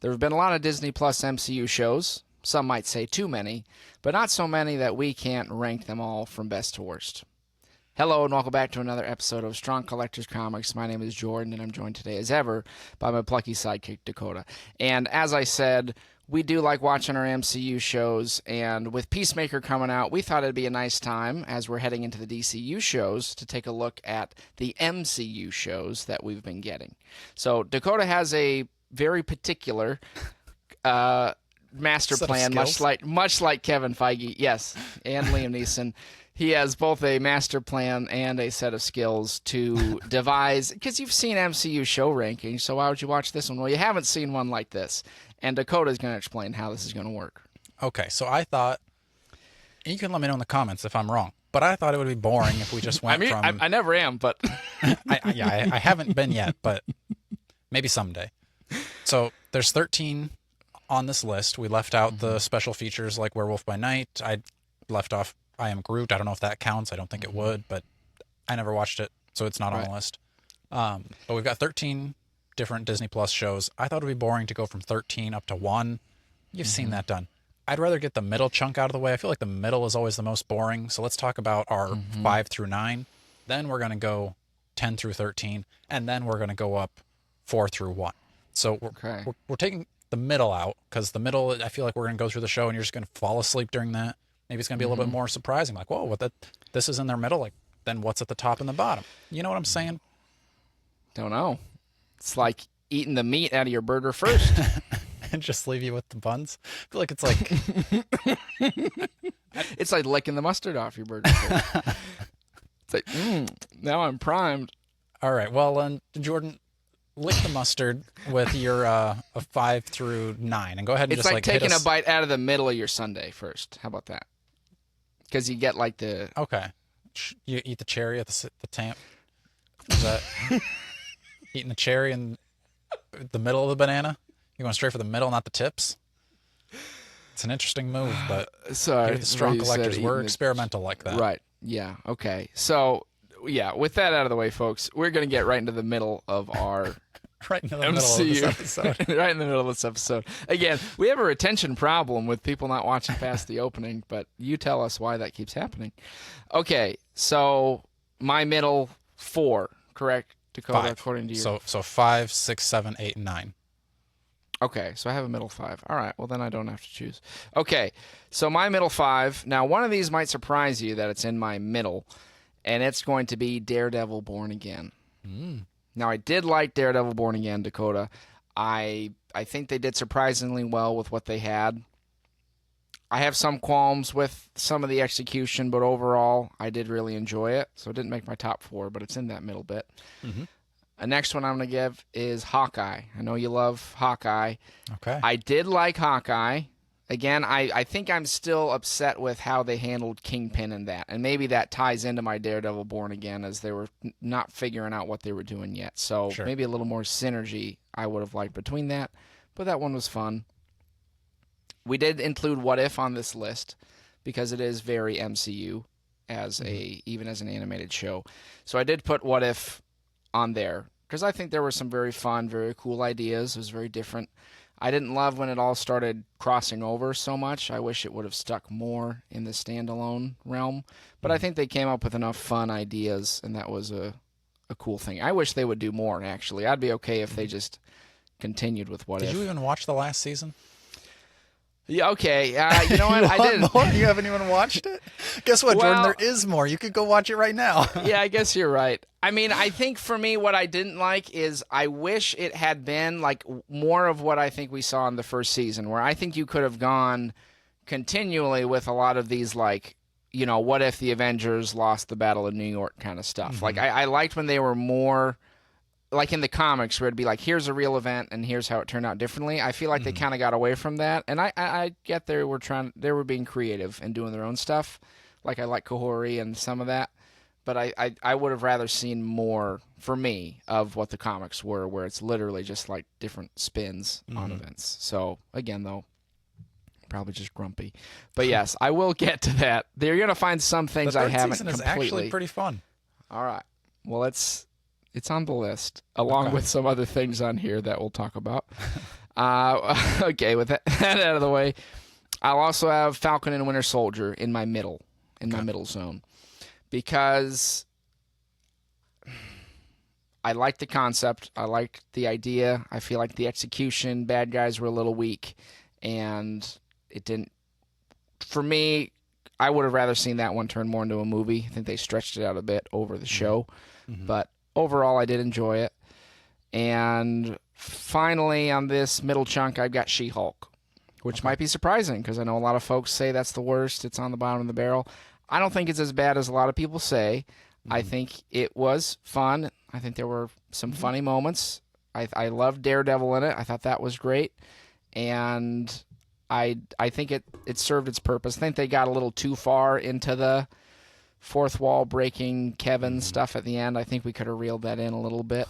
There have been a lot of Disney Plus MCU shows. Some might say too many, but not so many that we can't rank them all from best to worst. Hello and welcome back to another episode of Strong Collectors Comics. My name is Jordan and I'm joined today as ever by my plucky sidekick Dakota. And as I said, we do like watching our MCU shows, and with Peacemaker coming out, we thought it'd be a nice time as we're heading into the DCU shows to take a look at the MCU shows that we've been getting. So Dakota has a very particular master plan, much like Kevin Feige, yes, and Liam Neeson. He has both a master plan and a set of skills to devise, because you've seen MCU show rankings, so why would you watch this one? Well, you haven't seen one like this, and Dakota's going to explain how this is going to work. Okay, so I thought, and you can let me know in the comments if I'm wrong, but I thought it would be boring if we just went I never am, but... I haven't been yet, but maybe someday. So there's 13 on this list. We left out the special features like Werewolf by Night. I left off I Am Groot. I don't know if that counts. I don't think it would, but I never watched it, so it's not on the list. But we've got 13 different Disney Plus shows. I thought it would be boring to go from 13 up to 1. You've seen that done. I'd rather get the middle chunk out of the way. I feel like the middle is always the most boring. So let's talk about our 5 through 9. Then we're going to go 10 through 13. And then we're going to go up 4 through 1. So we're taking the middle out, because the middle, I feel like we're going to go through the show and you're just going to fall asleep during that. Maybe it's going to be a little bit more surprising. Like, whoa, this is in their middle. Like, then what's at the top and the bottom? You know what I'm saying? Don't know. It's like eating the meat out of your burger first. And just leave you with the buns. I feel like it's like... It's like licking the mustard off your burger first. It's like, now I'm primed. All right, well, Jordan, lick the mustard with your a 5 through 9, and go ahead and it's just like taking a bite out of the middle of your sundae first. How about that? Because you get like the... Okay. You eat the cherry at the tamp. Is that... Eating the cherry in the middle of the banana? You're going straight for the middle, not the tips? It's an interesting move, but sorry, the Strong Collectors, we're experimental like that. Right. Yeah. Okay. So, yeah, with that out of the way, folks, we're going to get right into the middle of our right into the MCU. middle of this episode. Right in the middle of this episode. Again, we have a retention problem with people not watching past the opening, but you tell us why that keeps happening. Okay. So, my middle 4, correct? Dakota, 5. According to you. So 5, 6, 7, 8, and 9. Okay, so I have a middle 5. All right, well then I don't have to choose. Okay, so my middle 5. Now, one of these might surprise you that it's in my middle, and it's going to be Daredevil Born Again. Now, I did like Daredevil Born Again, Dakota. I think they did surprisingly well with what they had. I have some qualms with some of the execution, but overall, I did really enjoy it. So it didn't make my top 4, but it's in that middle bit. The next one I'm going to give is Hawkeye. I know you love Hawkeye. Okay. I did like Hawkeye. Again, I think I'm still upset with how they handled Kingpin in that. And maybe that ties into my Daredevil Born Again, as they were not figuring out what they were doing yet. So maybe a little more synergy I would have liked between that. But that one was fun. We did include What If on this list because it is very MCU even as an animated show. So I did put What If on there because I think there were some very fun, very cool ideas. It was very different. I didn't love when it all started crossing over so much. I wish it would have stuck more in the standalone realm. But I think they came up with enough fun ideas, and that was a cool thing. I wish they would do more, actually. I'd be okay if they just continued with What If. Did you even watch the last season? Yeah, okay. You know what? I didn't. More? You haven't even watched it? Guess what, Jordan? There is more. You could go watch it right now. Yeah, I guess you're right. I mean, I think for me, what I didn't like is I wish it had been like more of what I think we saw in the first season, where I think you could have gone continually with a lot of these, like, you know, what if the Avengers lost the Battle of New York kind of stuff. Like, I liked when they were more like in the comics, where it'd be like, here's a real event and here's how it turned out differently. I feel like they kind of got away from that, and I get they were being creative and doing their own stuff. Like, I like Kahori and some of that, but I would have rather seen more, for me, of what the comics were, where it's literally just like different spins on events. So again, though, probably just grumpy, but yes, I will get to that. They're gonna find some things I haven't completely. The third season is actually pretty fun. All right, well, it's on the list, along with some other things on here that we'll talk about. Okay, with that, that out of the way, I'll also have Falcon and Winter Soldier in my Okay. middle zone, because I like the concept. I like the idea. I feel like the execution, bad guys were a little weak, and it didn't. For me, I would have rather seen that one turn more into a movie. I think they stretched it out a bit over the Hmm. show, Hmm. but overall, I did enjoy it. And finally, on this middle chunk, I've got She-Hulk, which Okay. might be surprising because I know a lot of folks say that's the worst. It's on the bottom of the barrel. I don't think it's as bad as a lot of people say. I Hmm. think it was fun. I think there were some Hmm. funny moments. I loved Daredevil in it. I thought that was great, and I think it served its purpose. I think they got a little too far into the fourth wall breaking Kevin Hmm. stuff at the end. I think we could have reeled that in a little bit.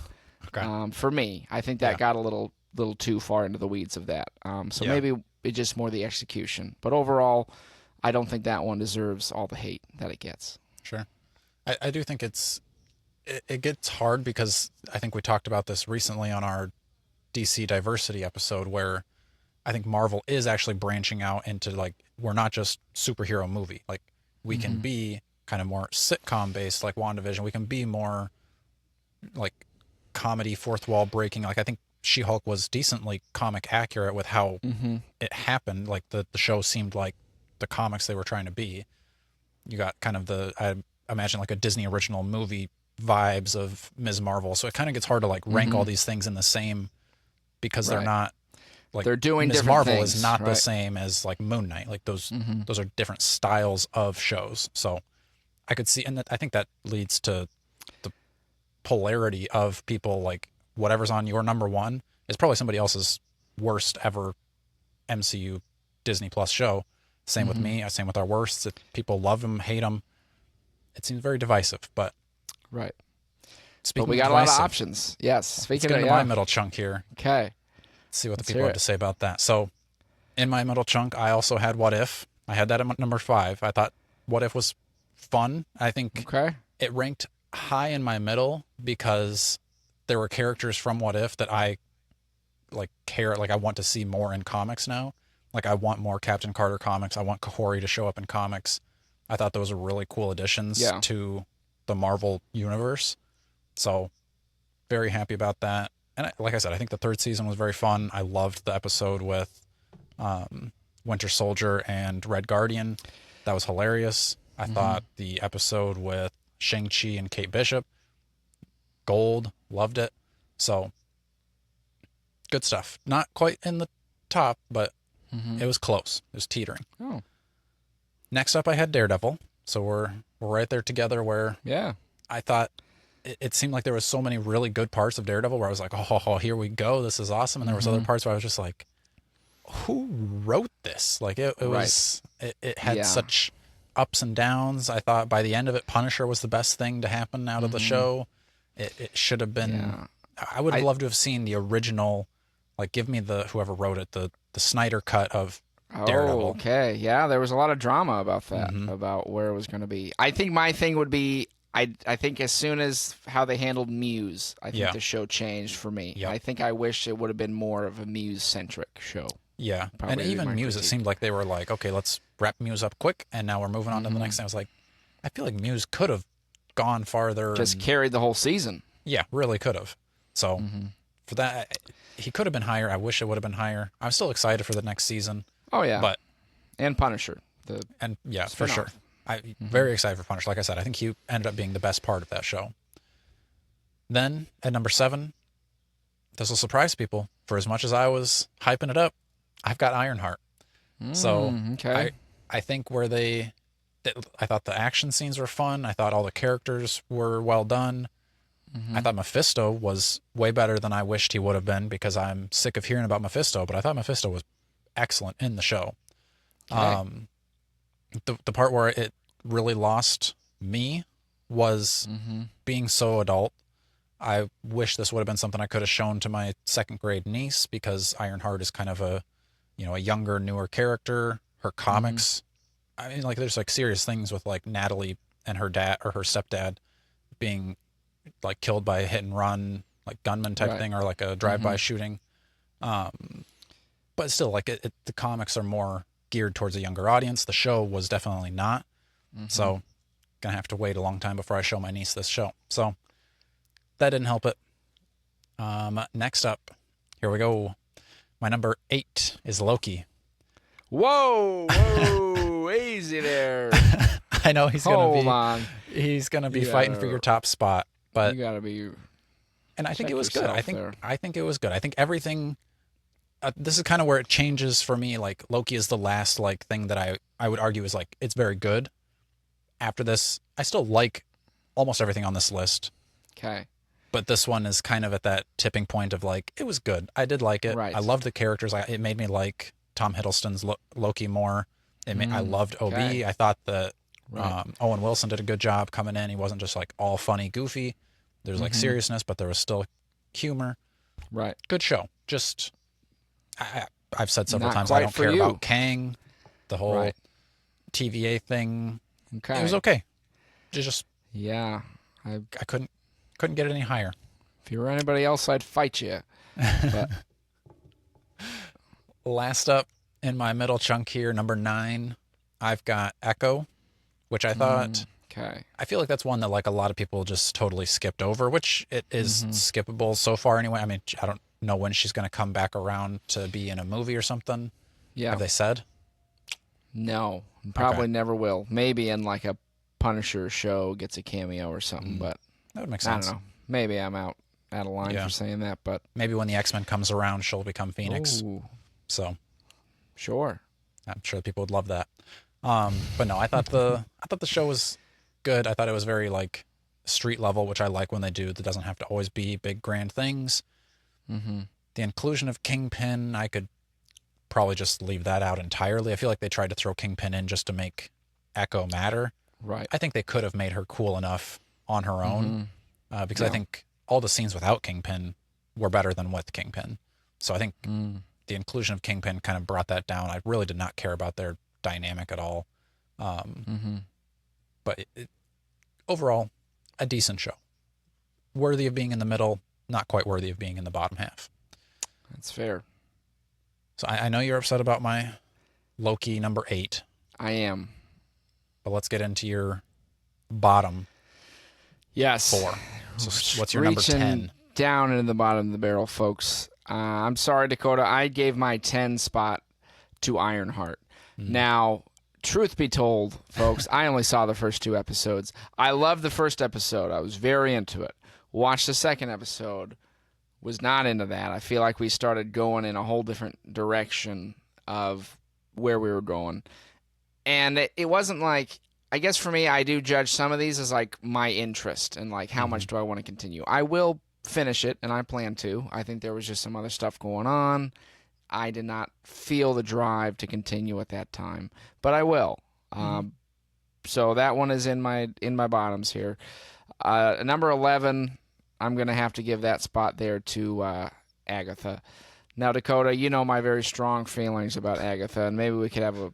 Okay. For me, I think that Yeah. got a little too far into the weeds of that. So Yeah. maybe it's just more the execution. But overall, I don't think that one deserves all the hate that it gets. Sure. I do think it gets hard because I think we talked about this recently on our DC diversity episode where I think Marvel is actually branching out into like we're not just superhero movie. Like we can Mm-hmm. be kind of more sitcom based like WandaVision. We can be more like comedy, fourth wall breaking. Like I think She-Hulk was decently comic accurate with how Mm-hmm. it happened. Like the show seemed like the comics they were trying to be. You got kind of the I imagine like a Disney original movie vibes of Ms. Marvel. So it kind of gets hard to like rank Mm-hmm. all these things in the same because they're Right. not like They're doing Ms. different Marvel is things, not the right? same as like Moon Knight. Like Mm-hmm. those are different styles of shows. So I could see, and I think that leads to the polarity of people like whatever's on your number one is probably somebody else's worst ever MCU Disney Plus show. Same with Mm-hmm. me. Same with our worsts. People love them, hate them. It seems very divisive. But Right. But speaking we of got a lot of divisive, options. Yes. let's Speaking get of, into my yeah. middle chunk here. Okay. See what the Let's people hear have it. to say about that. So in my middle chunk, I also had What If. I had that at number 5. I thought What If was fun. I think Okay. it ranked high in my middle because there were characters from What If that I like care like I want to see more in comics now. Like I want more Captain Carter comics. I want Kahori to show up in comics. I thought those were really cool additions Yeah. to the Marvel universe. So very happy about that. And like I said, I think the third season was very fun. I loved the episode with um, Winter Soldier and Red Guardian. That was hilarious. I Mm-hmm. thought the episode with Shang-Chi and Kate Bishop, gold, loved it. So good stuff. Not quite in the top, but Mm-hmm. it was close. It was teetering. Oh. Next up, I had Daredevil. So we're right there together. Where Yeah. I thought it seemed like there was so many really good parts of Daredevil where I was like, oh, here we go, this is awesome. And there was other Mm-hmm. parts where I was just like, who wrote this? Like Right. it had Yeah. such ups and downs. I thought by the end of it, Punisher was the best thing to happen out of the Mm-hmm. show. It should have been. Yeah. I would have I loved to have seen the original. Like, give me the whoever wrote it, the Snyder cut of Oh, Daredevil. okay. Yeah, there was a lot of drama about that, Hmm. about where it was going to be. I think my thing would be I think as soon as how they handled Muse, I think Yeah. the show changed for me. Yep. I think I wish it would have been more of a Muse centric show. Yeah. And Probably even my Muse, it critique. seemed like they were like, okay, let's wrap Muse up quick, and now we're moving on to the Hmm. next thing. I was like, I feel like Muse could have gone farther, Just and carried the whole season. yeah, really could have. So Hmm. for that, he could have been higher. I wish it would have been higher. I'm still excited for the next season, Oh yeah, but and Punisher. The and yeah, for spin-off. sure. I very excited for Punisher. Like I said, I think he ended up being the best part of that show. Then at number 7, this will surprise people. For as much as I was hyping it up, I've got Ironheart. So Okay. I think I thought the action scenes were fun. I thought all the characters were well done. I thought Mephisto was way better than I wished he would have been because I'm sick of hearing about Mephisto, but I thought Mephisto was excellent in the show. Okay. The part where it really lost me was Mm-hmm. being so adult. I wish this would have been something I could have shown to my second grade niece because Ironheart is kind of a younger, newer character. Her comics, I mean, like there's like serious things with like Natalie and her dad or her stepdad being like killed by a hit and run, like gunman type Right. thing or like a drive-by shooting. but still, like the comics are more geared towards a younger audience. The show was definitely not. So gonna have to wait a long time before I show my niece this show. So that didn't help it. Next up, here we go. My number 8 is Loki. Whoa, whoa, easy there. I know he's Hold on. He's gonna be You fighting gotta- for your top spot, but You gotta be. and I think check it was good. yourself there. I think it was good. I think everything. This is kind of where it changes for me. Like Loki is the last like thing that I would argue is like it's very good. After this, I still like almost everything on this list, Okay. but this one is kind of at that tipping point of like it was good. I did like it. Right. I loved the characters. It made me like Tom Hiddleston's Loki more. I loved OB. okay. I thought that Right. Owen Wilson did a good job coming in. He wasn't just like all funny, goofy. There's like seriousness, but there was still humor. Right. Good show. Just I've said several Not times I quite don't for care you. about Kang, the whole Right. TVA thing. Okay. It was okay. Just Yeah. I couldn't get it any higher. If you were anybody else, I'd fight you. But Last up in my middle chunk here, number 9, I've got Echo, which I thought okay. I feel like that's one that like a lot of people just totally skipped over, which it is skippable so far anyway. I mean, I don't know when she's going to come back around to be in a movie or something. Yeah. Have they said? No. Probably never will. Maybe in like a Punisher show gets a cameo or something, but That would make I sense. don't know. Maybe I'm out of line Yeah. for saying that, but Maybe when the X-Men comes around, she'll become Phoenix. Ooh, So sure. I'm sure people would love that. But no, I thought the show was good. I thought it was very like street level, which I like when they do. That doesn't have to always be big grand things. Mm-hmm. The inclusion of Kingpin, I could probably just leave that out entirely. I feel like they tried to throw Kingpin in just to make Echo matter. Right. I think they could have made her cool enough on her own, because I Yeah. think all the scenes without Kingpin were better than with Kingpin. So I think the inclusion of Kingpin kind of brought that down. I really did not care about their dynamic at all. But overall, a decent show. Worthy of being in the middle, not quite worthy of being in the bottom half. That's fair. So I know you're upset about my Loki number 8, I am. but let's get into your bottom Yes. 4. So what's your number Reaching 10? down into the bottom of the barrel, folks. I'm sorry, Dakota. I gave my 10 spot to Ironheart. Now, truth be told, folks, I only saw the first 2 episodes. I loved the first episode. I was very into it. Watched the second episode. Was not into that. I feel like we started going in a whole different direction of where we were going. And it wasn't like, I guess for me, I do judge some of these as like my interest and like how much do I want to continue. I will finish it, and I plan to. I think there was just some other stuff going on. I did not feel the drive to continue at that time, but I will. So that one is in my bottoms here. Number 11, I'm gonna have to give that spot there to Agatha. Now, Dakota, you know my very strong feelings about Agatha, and maybe we could have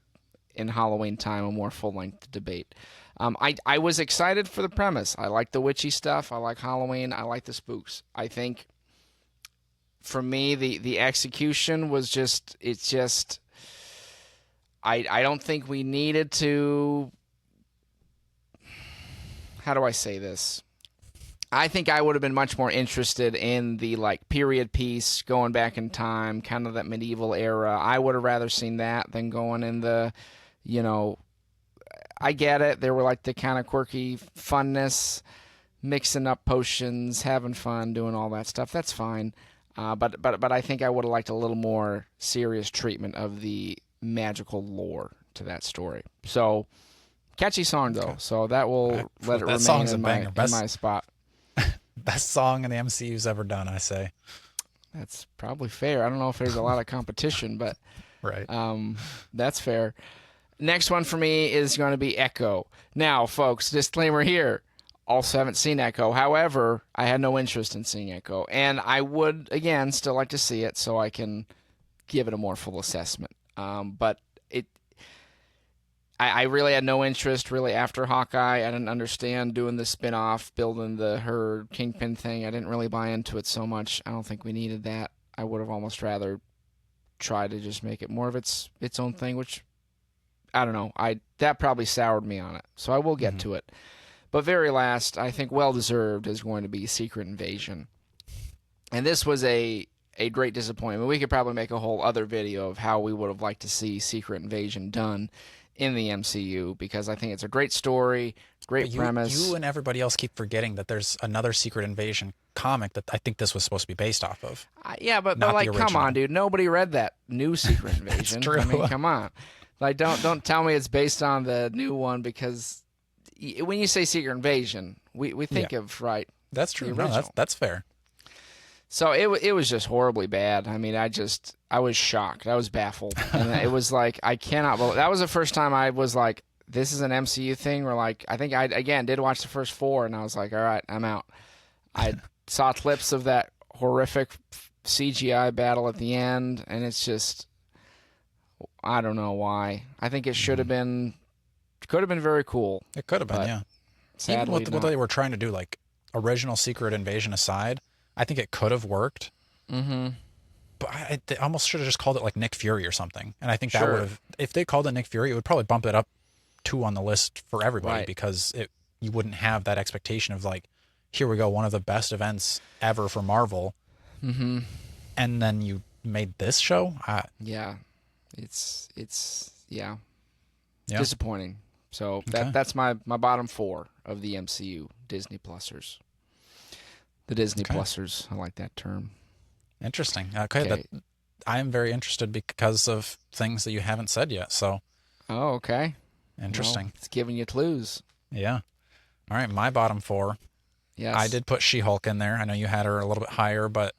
in Halloween time a more full-length debate. I was excited for the premise. I like the witchy stuff. I like Halloween. I like the spooks. I think for me the execution was just I don't think we needed to. How do I say this? I think I would have been much more interested in the like period piece, going back in time, kind of that medieval era. I would have rather seen that than going in the, I get it. There were like the kind of quirky funness, mixing up potions, having fun, doing all that stuff. That's fine. But I think I would have liked a little more serious treatment of the magical lore to that story. So catchy song though. So that will let it remain song's a in banger. my spot. Best song in the MCU's ever done, I say. That's probably fair. I don't know if there's a lot of competition, but Right. that's fair. Next one for me is going to be Echo. Now, folks, disclaimer here. Also haven't seen Echo. However, I had no interest in seeing Echo. And I would, again, still like to see it so I can give it a more full assessment. But I really had no interest really after Hawkeye. I didn't understand doing the spin-off, building her Kingpin thing. I didn't really buy into it so much. I don't think we needed that. I would have almost rather try to just make it more of its own thing, which I don't know. That probably soured me on it. So I will get to it. But very last, I think well deserved, is going to be Secret Invasion. And this was a great disappointment. We could probably make a whole other video of how we would have liked to see Secret Invasion done in the MCU, because I think it's a great story, great premise. You and everybody else keep forgetting that there's another Secret Invasion comic that I think this was supposed to be based off of. Yeah, but Not the like, come original. on, dude. Nobody read that new Secret Invasion. true. I mean, come on. Like, don't tell me it's based on the new one, because when you say Secret Invasion, we think of, right? That's true. The No, original. that's fair. So it was just horribly bad. I mean, I was shocked. I was baffled. And it was like, I cannot believe. That was the first time I was like, this is an MCU thing, where, like, I think I, again, did watch the first 4, and I was like, all right, I'm out. I saw clips of that horrific CGI battle at the end, and it's just, I don't know why. I think it could have been very cool. It could have been, But yeah. Sadly, Even with what not. they were trying to do, like original Secret Invasion aside, I think it could have worked. Mm-hmm. But they almost should have just called it like Nick Fury or something. And I think that Sure. would have, if they called it Nick Fury, it would probably bump it up 2 on the list for everybody, Right. because you wouldn't have that expectation of like, here we go, one of the best events ever for Marvel. Mm-hmm. And then you made this show. Yeah, it's Yeah. disappointing. So Okay. that's my bottom 4 of the MCU Disney Plusers. The Disney Okay. Plusers, I like that term. Interesting. Okay. I am very interested because of things that you haven't said yet. So Oh, okay. interesting. Well, it's giving you clues. Yeah. All right. My bottom 4. Yes. I did put She-Hulk in there. I know you had her a little bit higher, but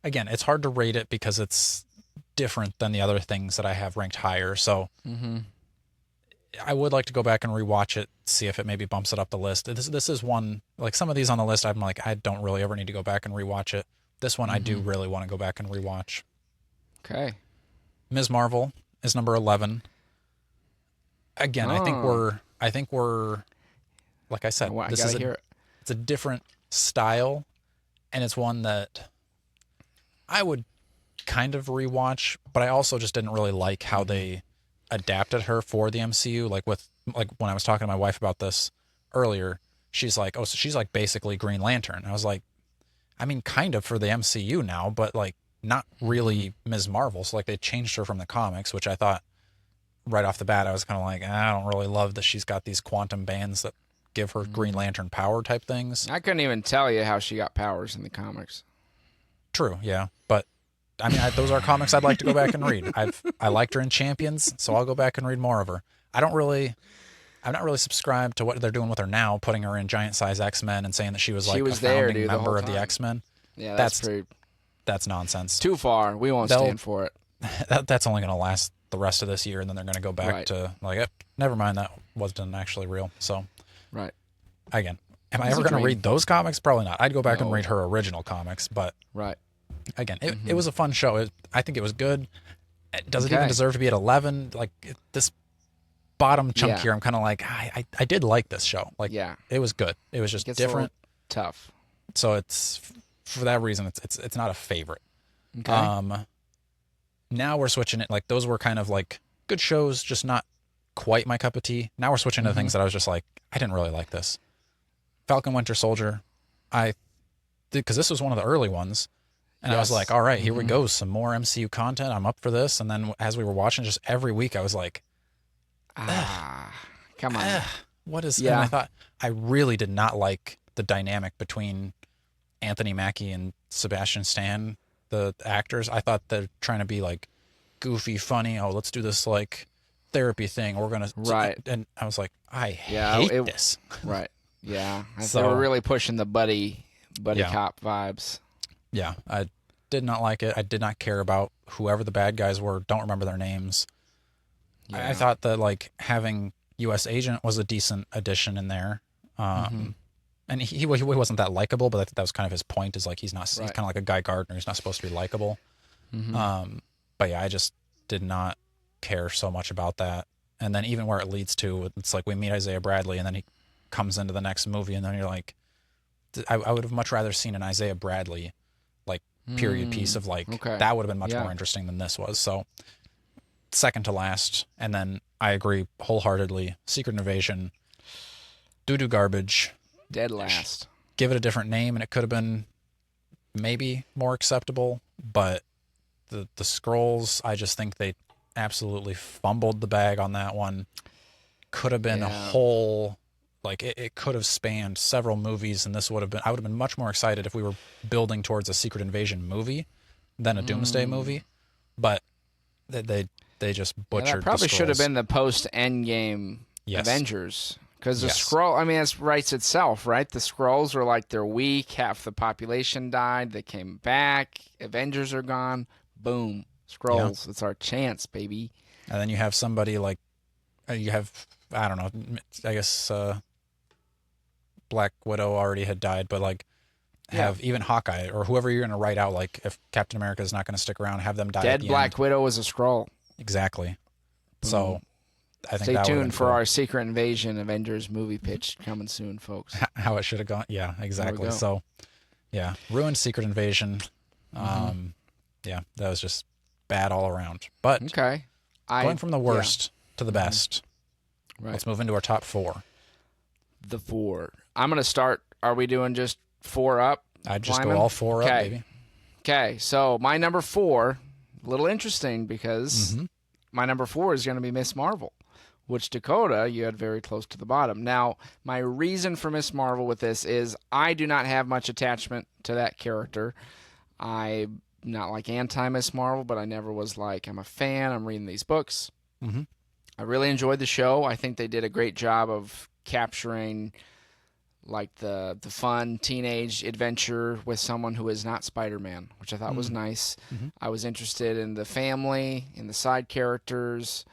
again, it's hard to rate it because it's different than the other things that I have ranked higher. So Mm-hmm. I would like to go back and rewatch it, see if it maybe bumps it up the list. This is one, like some of these on the list, I'm like, I don't really ever need to go back and rewatch it. This one I do really want to go back and rewatch. Okay. Ms. Marvel is number 11. Again, I think we're like I said, Well, I this gotta is hear it. it's a different style, and it's one that I would kind of rewatch, but I also just didn't really like how they adapted her for the MCU. Like when I was talking to my wife about this earlier, she's like, oh, so she's like basically Green Lantern. I was like, I mean, kind of for the MCU now, but like not really Ms. Marvel. So like they changed her from the comics, which I thought right off the bat, I was kind of like, I don't really love that she's got these quantum bands that give her Green Lantern power type things. I couldn't even tell you how she got powers in the comics. True, yeah, but I mean, those are comics I'd like to go back and read. I liked her in Champions, so I'll go back and read more of her. I'm not really subscribed to what they're doing with her now, putting her in giant size X-Men and saying that she was like She was a there, founding dude, the member whole of the time. X-Men. Yeah, That's that's nonsense. too far. We won't They'll- stand for it. That's only going to last the rest of this year, and then they're going to go back Right. to like, never mind, that wasn't actually real. So Right. again, am I It's ever a going to dream. read those comics? Probably not. I'd go back and No. read her original comics, but Right. again, it was a fun show. I think it was good. Does it even Okay. deserve to be at 11? Like this bottom chunk Yeah. here, I'm kind of like, I did like this show. Like, Yeah. it was good. It was just Gets a little different. tough. So it's for that reason, it's not a favorite. Okay. Now we're switching it. Like those were kind of like good shows, just not quite my cup of tea. Now we're switching to things that I was just like, I didn't really like this. Falcon Winter Soldier, because this was one of the early ones. And I was Yes. like, all right, here we go. Some more MCU content. I'm up for this. And then as we were watching, just every week, I was like, Come on. what is... Yeah. And I thought, I really did not like the dynamic between Anthony Mackie and Sebastian Stan, the actors. I thought they're trying to be like goofy, funny. Oh, let's do this like therapy thing. We're going to... Right. And I was like, I Yeah, hate it- this. Right. Yeah. They So- were really pushing the buddy Yeah. cop vibes. Yeah, I did not like it. I did not care about whoever the bad guys were. Don't remember their names. Yeah. I thought that like having U.S. Agent was a decent addition in there. And he wasn't that likable, but I think that was kind of his point. Is like he's not he's Right. kind of like a Guy Gardner. He's not supposed to be likable. But yeah, I just did not care so much about that. And then even where it leads to, it's like we meet Isaiah Bradley, and then he comes into the next movie, and then you're like, I would have much rather seen an Isaiah Bradley like period piece of like okay. that would have been much Yeah. more interesting than this was. So second to last, and then I agree wholeheartedly. Secret Invasion, doo-doo garbage. Dead last. Give it a different name, and it could have been maybe more acceptable. But the Skrulls, I just think they absolutely fumbled the bag on that one. Could have been a whole, like it could have spanned several movies, and this would have been. I would have been much more excited if we were building towards a Secret Invasion movie than a Doomsday movie. But they just butchered. That probably the should have Skrulls. been the post Endgame Yes. Avengers. Because the Yes. Skrull, I mean, it writes itself, right? The Skrulls were like, they're weak. Half the population died. They came back. Avengers are gone. Boom. Skrulls. It's our chance, baby. And then you have somebody like, you have, I don't know, I guess Black Widow already had died, but like have even Hawkeye or whoever you're going to write out, like if Captain America is not going to stick around, have them die at Dead the Black end. Widow was a Skrull. Exactly. So I think Stay that would've been tuned for cool. our Secret Invasion Avengers movie pitch coming soon, folks. How it should have gone. Yeah, exactly. go. So yeah, ruined Secret Invasion. Yeah, that was just bad all around. But Okay. going from the worst to the best, Right. let's move into our top four. The 4. I'm going to start. Are we doing just 4 up? I'd just Lyman? go all 4 up, Okay. baby. Okay, so my number 4, a little interesting because my number 4 is going to be Miss Marvel, which Dakota, you had very close to the bottom. Now, my reason for Miss Marvel with this is I do not have much attachment to that character. I'm not like anti-Miss Marvel, but I never was like, I'm a fan, I'm reading these books. I really enjoyed the show. I think they did a great job of capturing like the fun teenage adventure with someone who is not Spider-Man, which I thought was nice. I was interested in the family, in the side characters.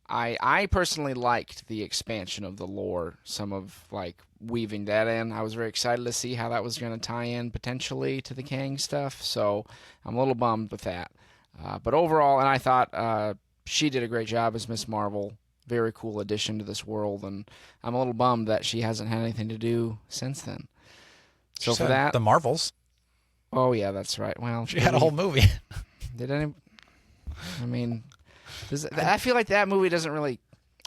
I personally liked the expansion of the lore, some of like weaving that in. I was very excited to see how that was going to tie in potentially to the Kang stuff, so I'm a little bummed with that. But overall, and I thought she did a great job as Miss Marvel. Very cool addition to this world, and I'm a little bummed that she hasn't had anything to do since then. So She for said that, the Marvels, oh yeah, that's right. Well, she had a whole movie. did any? I mean, I feel like that movie doesn't really.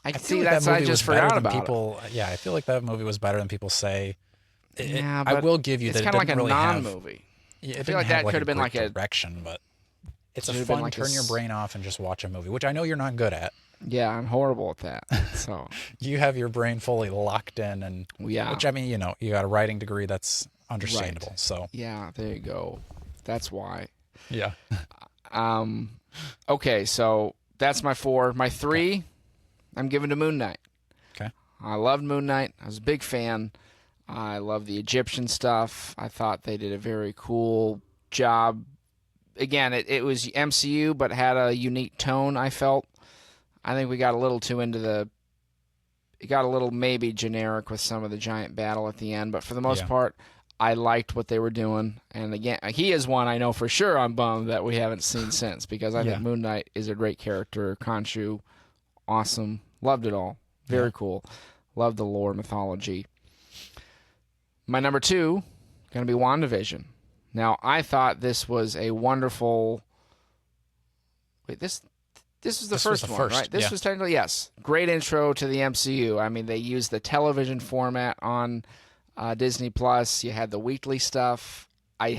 I feel see like that side movie just was better forgot than about people. Yeah, I feel like that movie was better than people say. Yeah, I but will give you it's that it kind of like didn't a really have. non-movie. Yeah, I it feel like didn't have, that could have been great like a direction, but it's a Should have been fun like a turn your s- brain off and just watch a movie, which I know you're not good at. Yeah, I'm horrible at that. So You have your brain fully locked in, and yeah, which I mean, you know, you got a writing degree, that's understandable. So yeah, there you go. That's why. yeah, Okay, so that's my 4. My 3, I'm giving to Moon Knight. okay, I loved Moon Knight. I was a big fan. I love the Egyptian stuff. I thought they did a very cool job. Again, it was MCU, but had a unique tone, I felt. I think we got a little too into it got a little maybe generic with some of the giant battle at the end, but for the most Yeah. part, I liked what they were doing. And again, he is one I know for sure I'm bummed that we haven't seen since, because I Yeah. think Moon Knight is a great character. Khonshu, awesome. Loved it all. Very Yeah. cool. Loved the lore mythology. My number 2, going to be WandaVision. Now, I thought this was a wonderful. Wait, this was the This was first the one, first, right? This yeah. was technically, yes. Great intro to the MCU. I mean, they used the television format on Disney Plus. You had the weekly stuff. I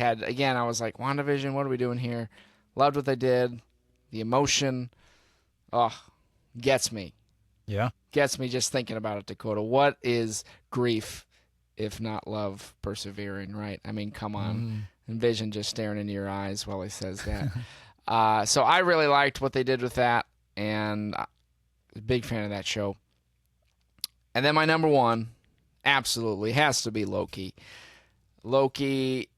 was like, WandaVision, what are we doing here? Loved what they did. The emotion, gets me. yeah, Gets me just thinking about it, Dakota. What is grief if not love persevering, right? I mean, come on. Envision just staring into your eyes while he says that. So I really liked what they did with that, and I was a big fan of that show. And then my number 1 absolutely has to be Loki. Loki,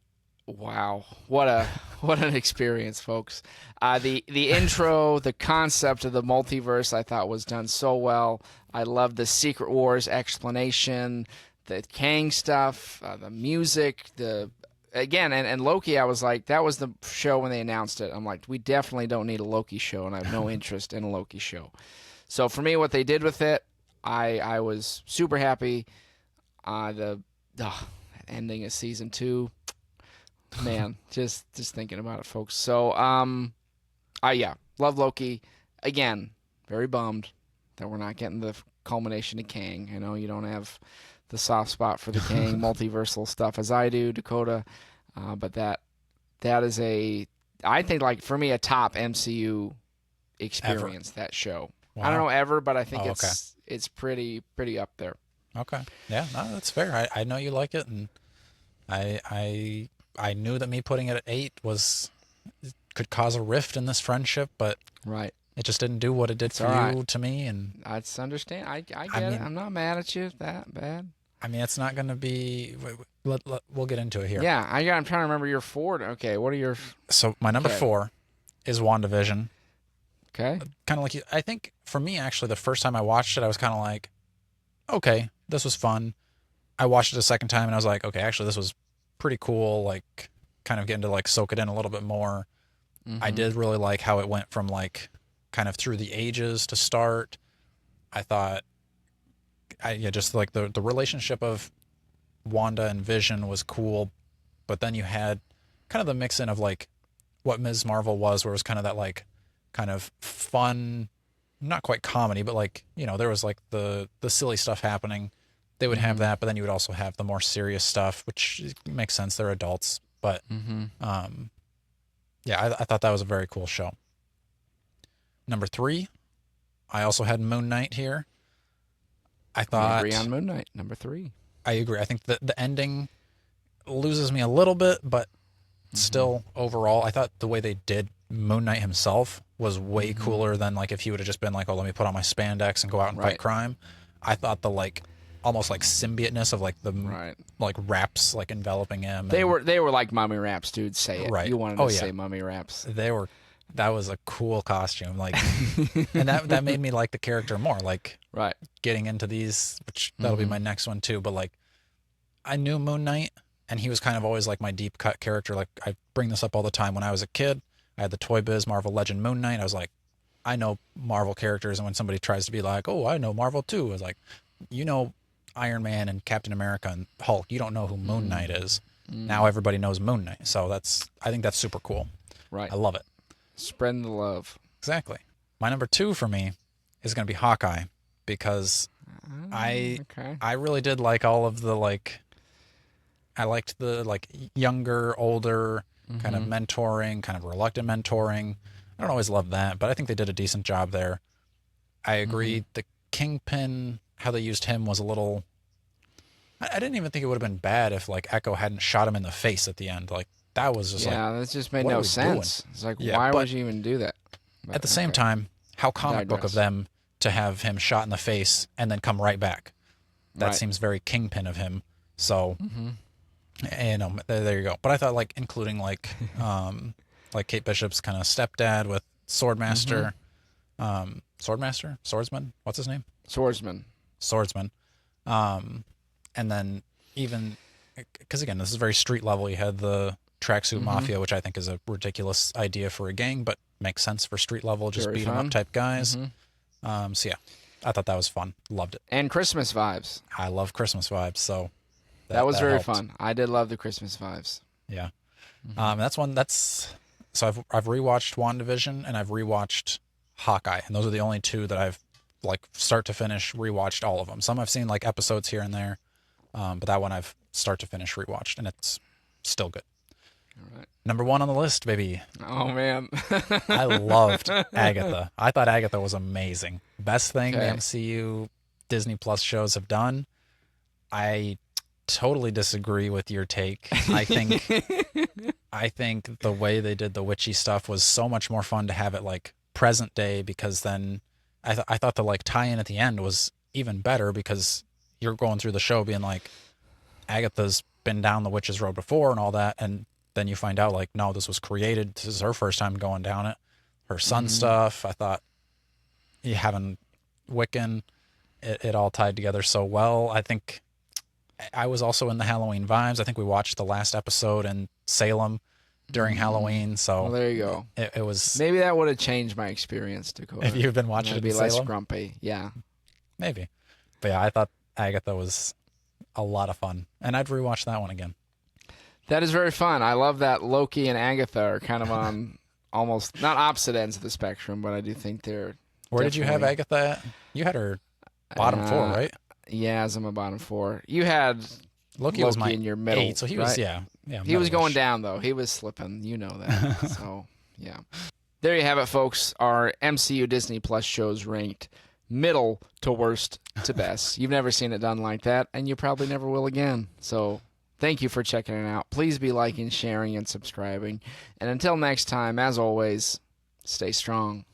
wow, what an experience, folks. The intro, the concept of the multiverse, I thought was done so well. I loved the Secret Wars explanation, the Kang stuff, the music, and Loki. I was like, that was the show when they announced it. I'm like, we definitely don't need a Loki show, and I have no interest in a Loki show. So for me, what they did with it, I was super happy. The ending of season 2, Man, just thinking about it, folks. So, yeah, love Loki. Again, very bummed that we're not getting the culmination of Kang. I know you don't have the soft spot for the Kang multiversal stuff as I do, Dakota, but that is I think like for me a top MCU Ever. experience that show. I don't Wow. know ever, but I think Oh, okay. it's pretty up there. Okay. Yeah, no, that's fair. I know you like it, and I I I knew that me putting it at 8 was could cause a rift in this friendship, but Right. it just didn't do what it did It's for all right. you to me. And That's understand. I I get it. mean, I'm not mad at you that bad. it's not going to be. We'll get into it here. Yeah, I'm trying to remember your Ford. Okay, what are your So my number okay? 4 is WandaVision. Okay. Kind of like you. I think for me, actually, the first time I watched it, I was kind of like, okay, this was fun. I watched it a second time, and I was like, okay, actually, this was pretty cool. Like, kind of getting to like soak it in a little bit more. I Mm-hmm. did really like how it went from like kind of through the ages to start. I thought, yeah, just like the relationship of Wanda and Vision was cool, but then you had kind of the mix in of like what Ms. Marvel was, where it was kind of that like kind of fun, not quite comedy, but like there was like the silly stuff happening. They would have Mm-hmm. that, but then you would also have the more serious stuff, which makes sense. They're adults, but Mm-hmm. um, yeah, I thought that was a very cool show. Number 3, I also had Moon Knight here. I We agree thought on Moon Knight, number 3. I agree. I think that the ending loses me a little bit, but Mm-hmm. still overall, I thought the way they did Moon Knight himself was way Mm-hmm. cooler than like if he would have just been like, oh, let me put on my spandex and go out and fight Right. crime. I thought the like almost like symbioteness of like the Right. like wraps like enveloping him They and were like mummy wraps, dude. Say it. right. You wanted Oh to yeah, say mummy wraps. they were. That was a cool costume. Like, and that made me like the character more. Like Right. getting into these, which that'll be Mm-hmm. my next one too. But like I knew Moon Knight, and he was kind of always like my deep cut character. Like I bring this up all the time. When I was a kid, I had the Toy Biz Marvel Legend Moon Knight. I was like, I know Marvel characters, and when somebody tries to be like, oh, I know Marvel too, I was like, you know, Iron Man and Captain America and Hulk. You don't know who Moon Knight is. Now Mm. everybody knows Moon Knight. So I think that's super cool. Right. I love it. Spreading the love. Exactly. My number 2 for me is going to be Hawkeye because I Okay. I really did like all of the like I liked the like younger, older kind of Mm-hmm. mentoring, kind of reluctant mentoring. I don't always love that, but I think they did a decent job there. I Mm-hmm. agree. The Kingpin, how they used him was a little. I didn't even think it would have been bad if like Echo hadn't shot him in the face at the end. Like that was just like, Yeah, that just made what are no we doing? sense. It's like, Yeah, why but would you even do that? at But the same okay, time, how comic book of digress. them to have him shot in the face and then come right back. That Right. seems very Kingpin of him. So Mm-hmm. there you go. But I thought like including like Kate Bishop's kind of stepdad with Mm-hmm. Swordmaster, Swordsman. What's his name? Swordsman. Swordsman. And then even because again, this is very street level. You had the tracksuit Mm-hmm. mafia, which I think is a ridiculous idea for a gang, but makes sense for street level, just Very beat 'em up fun. type guys. Mm-hmm. So yeah, I thought that was fun. Loved it. And Christmas vibes. I love Christmas vibes, so That was that very helped. fun. I did love the Christmas vibes. Yeah. Mm-hmm. That's one that's so I've rewatched WandaVision and I've rewatched Hawkeye, and those are the only two that I've like start to finish rewatched all of them. Some I've seen like episodes here and there, but that one I've start to finish rewatched, and it's still good. All right. Number 1 on the list, baby. Oh man. I loved Agatha. I thought Agatha was amazing. Best thing the Okay. MCU Disney Plus shows have done. I totally disagree with your take. I think the way they did the witchy stuff was so much more fun to have it like present day, because then I thought the like tie-in at the end was even better, because you're going through the show being like Agatha's been down the witch's road before and all that, and then you find out like no, this was created. This is her first time going down it. Her son Mm-hmm. stuff. I thought you having Wiccan, it all tied together so well. I think I was also in the Halloween vibes. I think we watched the last episode in Salem during Halloween, Well, so there you go. it was. Maybe that would have changed my experience, Dakota. If you've been And watching I'd it be in less Salem, grumpy. Yeah. maybe. But yeah, I thought Agatha was a lot of fun, and I'd rewatch that one again. That is very fun. I love that Loki and Agatha are kind of on almost not opposite ends of the spectrum, but I do think they're. Where did you have definitely, Agatha at? You had her bottom four, uh, right? Yeah, as I'm a bottom four. You had Loki was my in your middle, 8, so he right? was, yeah. He was going middle-ish. down though. He was slipping. You know that. So yeah. There you have it, folks. Our MCU Disney Plus shows ranked middle to worst to best. You've never seen it done like that, and you probably never will again. So thank you for checking it out. Please be liking, sharing, and subscribing. And until next time, as always, stay strong.